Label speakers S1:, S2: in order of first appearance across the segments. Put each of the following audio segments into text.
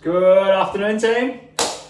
S1: Good afternoon, team.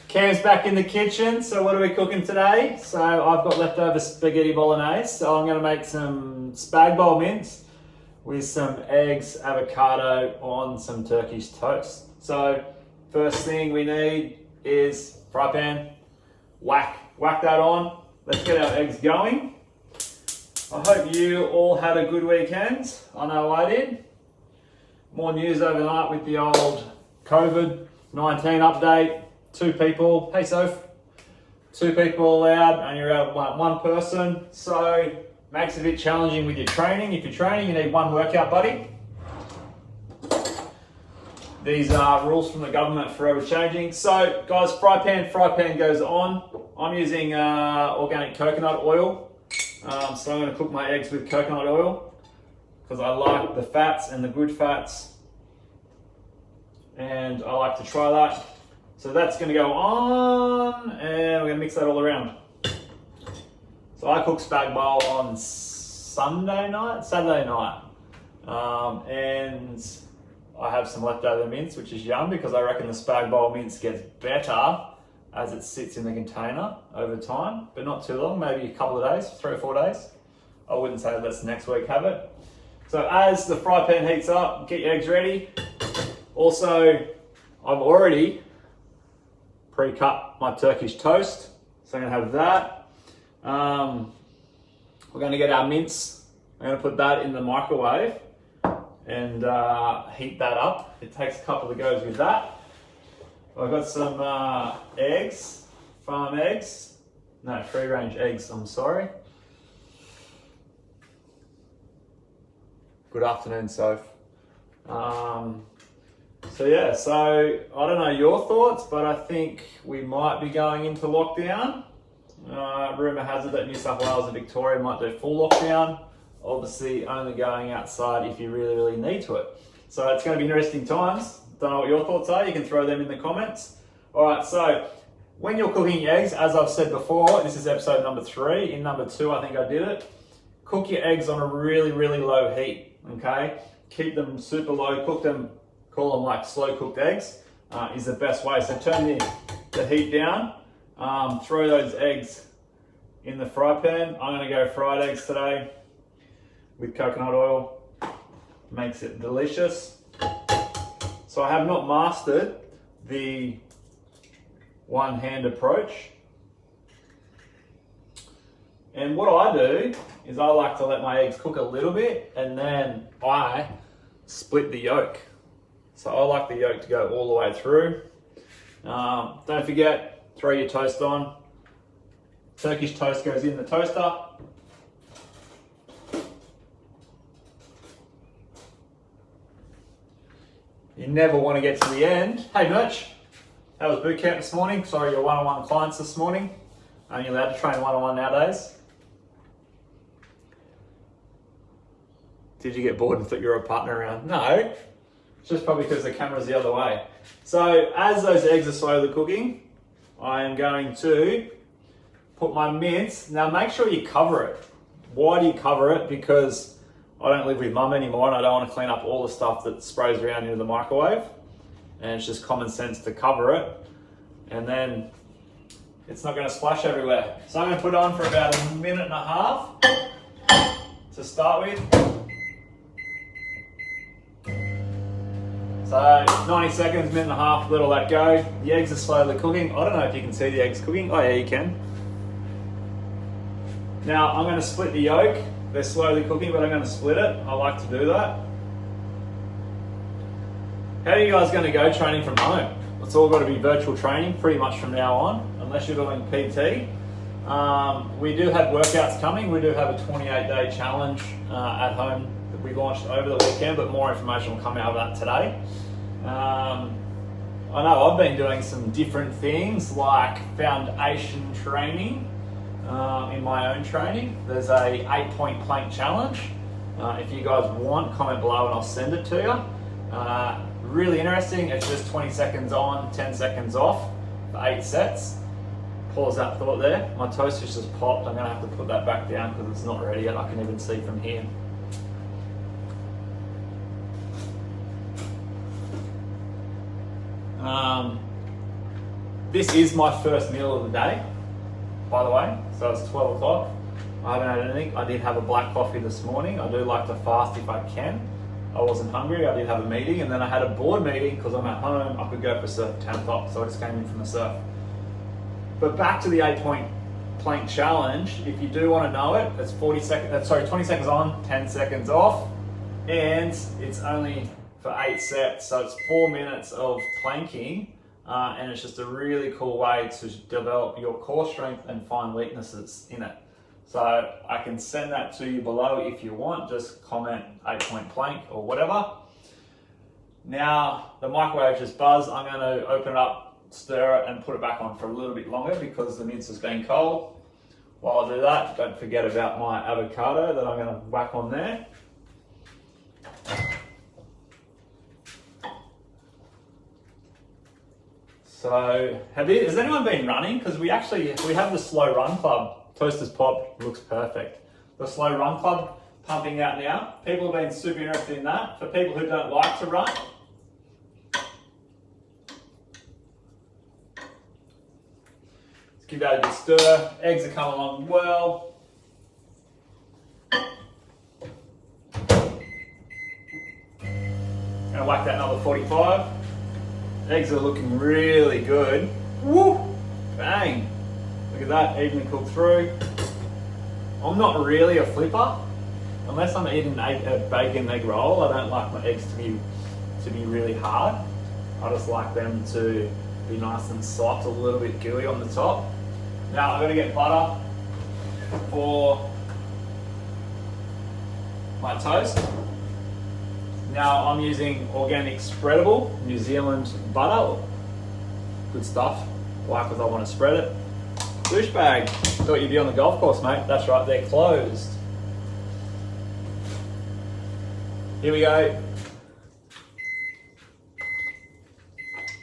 S1: Cam's back in the kitchen. So what are we cooking today? So I've got leftover spaghetti bolognese. So I'm going to make some spag bowl mince with some eggs, avocado on some Turkish toast. So first thing we need is fry pan. Whack that on. Let's get our eggs going. I hope you all had a good weekend. I know I did. More news overnight with the old COVID-19 update. 2 people, hey Soph, 2 people allowed and you're out one person. So makes it a bit challenging with your training. If you're training, you need 1 workout buddy. These are rules from the government, forever changing. So guys, fry pan goes on. I'm using organic coconut oil. So I'm gonna cook my eggs with coconut oil because I like the fats and the good fats. And I like to try that. So that's gonna go on and we're gonna mix that all around. So I cook spag bowl on Saturday night. And I have some leftover mince, which is yum because I reckon the spag bowl mince gets better as it sits in the container over time, but not too long, maybe a couple of days, 3 or 4 days. I wouldn't say let's next week have it. So as the fry pan heats up, get your eggs ready. Also, I've already pre-cut my Turkish toast, so I'm gonna have that. We're gonna get our mince. I'm gonna put that in the microwave and heat that up. It takes a couple of goes with that. I've got some eggs, farm eggs. No, free-range eggs, I'm sorry. Good afternoon, Soph. So I don't know your thoughts, but I think we might be going into lockdown. Rumour has it that New South Wales and Victoria might do full lockdown. Obviously only going outside if you really, really need to it. So it's going to be interesting times. Don't know what your thoughts are, you can throw them in the comments. All right, so when you're cooking eggs, as I've said before, this is episode number 3. In number 2, I think I did it. Cook your eggs on a really, really low heat, okay? Keep them super low, cook them, call them like slow cooked eggs, is the best way. So turn the heat down, throw those eggs in the fry pan. I'm gonna go fried eggs today with coconut oil. Makes it delicious. So I have not mastered the one-hand approach. And what I do is I like to let my eggs cook a little bit and then I split the yolk. So I like the yolk to go all the way through. Don't forget, throw your toast on. Turkish toast goes in the toaster. You never want to get to the end. Hey Merch, how was boot camp this morning? Sorry, your one-on-one clients this morning. Only allowed to train one-on-one nowadays. Did you get bored and thought you were a partner around? No. It's just probably because the camera's the other way. So as those eggs are slowly cooking, I am going to put my mince. Now make sure you cover it. Why do you cover it? Because I don't live with mum anymore and I don't want to clean up all the stuff that sprays around into the microwave. And it's just common sense to cover it. And then it's not going to splash everywhere. So I'm going to put it on for about 1.5 minutes to start with. So 90 seconds, 1.5 minutes, let all that go. The eggs are slowly cooking. I don't know if you can see the eggs cooking. Oh yeah, you can. Now I'm going to split the yolk. They're slowly cooking, but I'm going to split it. I like to do that. How are you guys going to go training from home? It's all got to be virtual training pretty much from now on, unless you're doing PT. We do have workouts coming. We do have a 28-day challenge at home that we launched over the weekend, but more information will come out of that today. I know I've been doing some different things like foundation training in my own training. There's a 8-point plank challenge. If you guys want, comment below and I'll send it to you. Really interesting. It's just 20 seconds on, 10 seconds off for 8 sets. Pause that thought there. My toast has just popped. I'm going to have to put that back down because it's not ready yet. I can even see from here. This is my first meal of the day, by the way. So it's 12 o'clock. I haven't had anything. I did have a black coffee this morning. I do like to fast if I can. I wasn't hungry. I did have a meeting, and then I had a board meeting because I'm at home. I could go for surf at 10 o'clock, so I just came in from the surf. But back to the 8-point plank challenge. If you do want to know it, it's 20 seconds on, 10 seconds off, and it's only for 8 sets. So it's 4 minutes of planking, and it's just a really cool way to develop your core strength and find weaknesses in it. So I can send that to you below if you want. Just comment 8-point plank or whatever. Now the microwave just buzzed. I'm going to open it up, stir it, and put it back on for a little bit longer because the mince has been cold. While I do that, don't forget about my avocado that I'm going to whack on there. So has anyone been running? Because we have the slow run club. Toasters Pop looks perfect. The slow run club pumping out now. People have been super interested in that. For people who don't like to run, let's give that a good stir. Eggs are coming along well. Gonna whack that another 45. Eggs are looking really good. Woo! Bang! Look at that, evenly cooked through. I'm not really a flipper. Unless I'm eating a bacon egg roll, I don't like my eggs to be really hard. I just like them to be nice and soft, a little bit gooey on the top. Now I'm gonna get butter for my toast. Now I'm using organic spreadable New Zealand butter. Good stuff. Why? Because I want to spread it. Douchebag. Thought you'd be on the golf course, mate. That's right, they're closed. Here we go.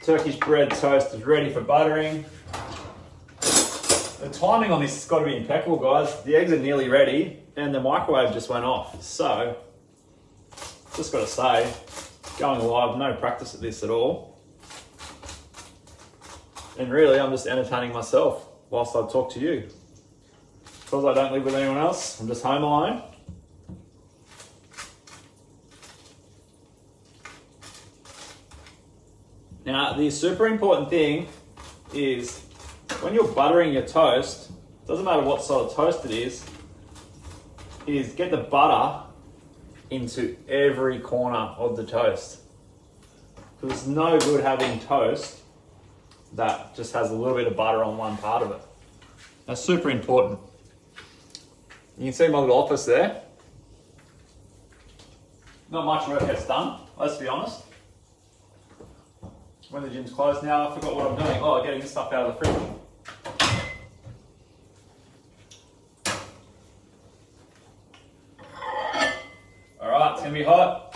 S1: Turkish bread toast is ready for buttering. The timing on this has got to be impeccable, guys. The eggs are nearly ready and the microwave just went off. So, just got to say, going live, no practice at this at all. And really, I'm just entertaining myself whilst I talk to you. Because I don't live with anyone else, I'm just home alone. Now, the super important thing is when you're buttering your toast, doesn't matter what sort of toast it is get the butter into every corner of the toast. Because it's no good having toast that just has a little bit of butter on one part of it. That's super important. You can see my little office there. Not much work gets done, let's be honest. When the gym's closed now, I forgot what I'm doing. Oh, getting this stuff out of the fridge. Alright, it's gonna be hot.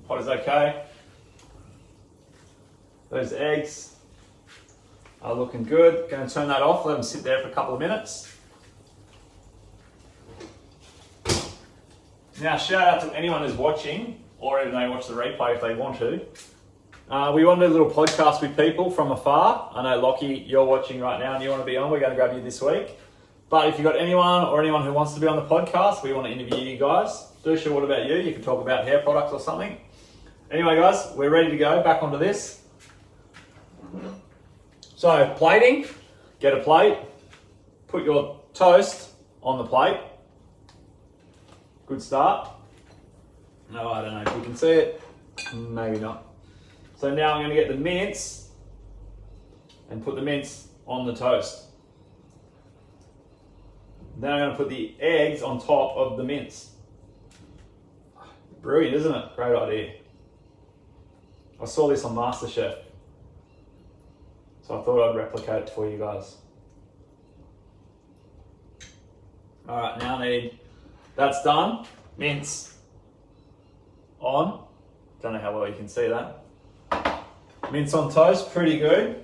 S1: Hot is okay. Those eggs are looking good. Going to turn that off, let them sit there for a couple of minutes. Now, shout out to anyone who's watching, or even they watch the replay if they want to. We want to do a little podcast with people from afar. I know, Lockie, you're watching right now and you want to be on. We're going to grab you this week. But if you've got anyone who wants to be on the podcast, we want to interview you guys. Dusha, what about you? You can talk about hair products or something. Anyway, guys, we're ready to go. Back onto this. So, plating. Get a plate. Put your toast on the plate. Good start. No, I don't know if you can see it. Maybe not. So now I'm going to get the mince and put the mince on the toast. Then I'm going to put the eggs on top of the mince. Brilliant, isn't it? Great idea. I saw this on MasterChef, so I thought I'd replicate it for you guys. All right, now I need, that's done. Mince on. Don't know how well you can see that. Mince on toast, pretty good.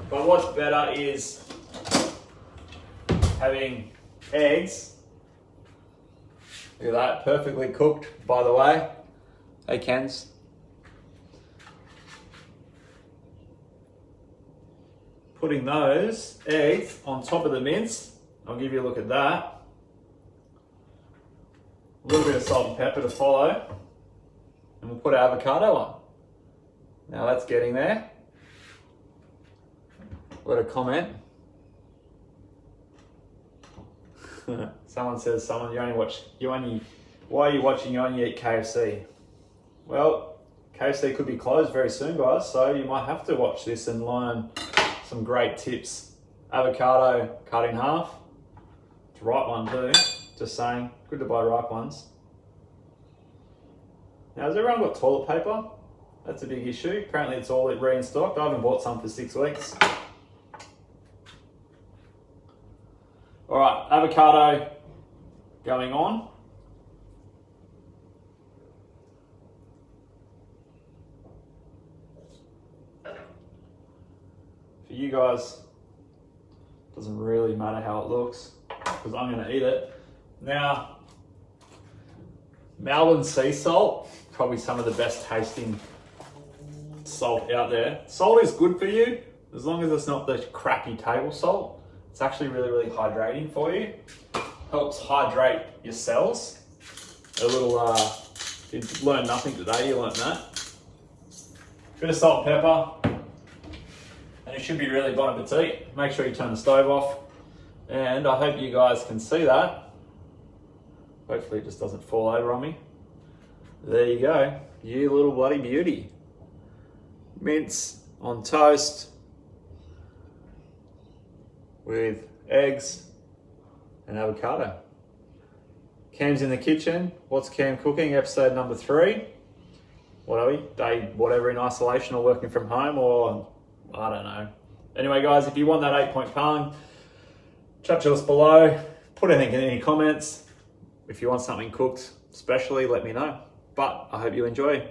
S1: But what's better is having eggs. Look at that, perfectly cooked, by the way. Hey, Kens. putting those eggs on top of the mince. I'll give you a look at that. A little bit of salt and pepper to follow. And we'll put our avocado on. Now that's getting there. What a comment. Someone says, why are you watching, you only eat KFC? Well, KFC could be closed very soon, guys, so you might have to watch this and learn some great tips. Avocado cut in half. It's a ripe one too, just saying. Good to buy ripe ones. Now, has everyone got toilet paper? That's a big issue. Apparently it's all re-in-stocked. I haven't bought some for 6 weeks. All right, avocado going on. For you guys, doesn't really matter how it looks because I'm going to eat it. Now, Melbourne sea salt, probably some of the best tasting salt out there. Salt is good for you as long as it's not the crappy table salt. It's actually really, really hydrating for you. Helps hydrate your cells. A little, if you learned nothing today, you learned that. Bit of salt and pepper. And it should be really bon appetit. Make sure you turn the stove off. And I hope you guys can see that. Hopefully it just doesn't fall over on me. There you go. You little bloody beauty. Mince on toast with eggs and avocado. Cam's in the kitchen. What's Cam cooking? Episode number 3. What are we? Day whatever, in isolation or working from home, or I don't know. Anyway, guys, if you want that 8-point pang, chat to us below. Put anything in any comments. If you want something cooked, especially, let me know. But I hope you enjoy.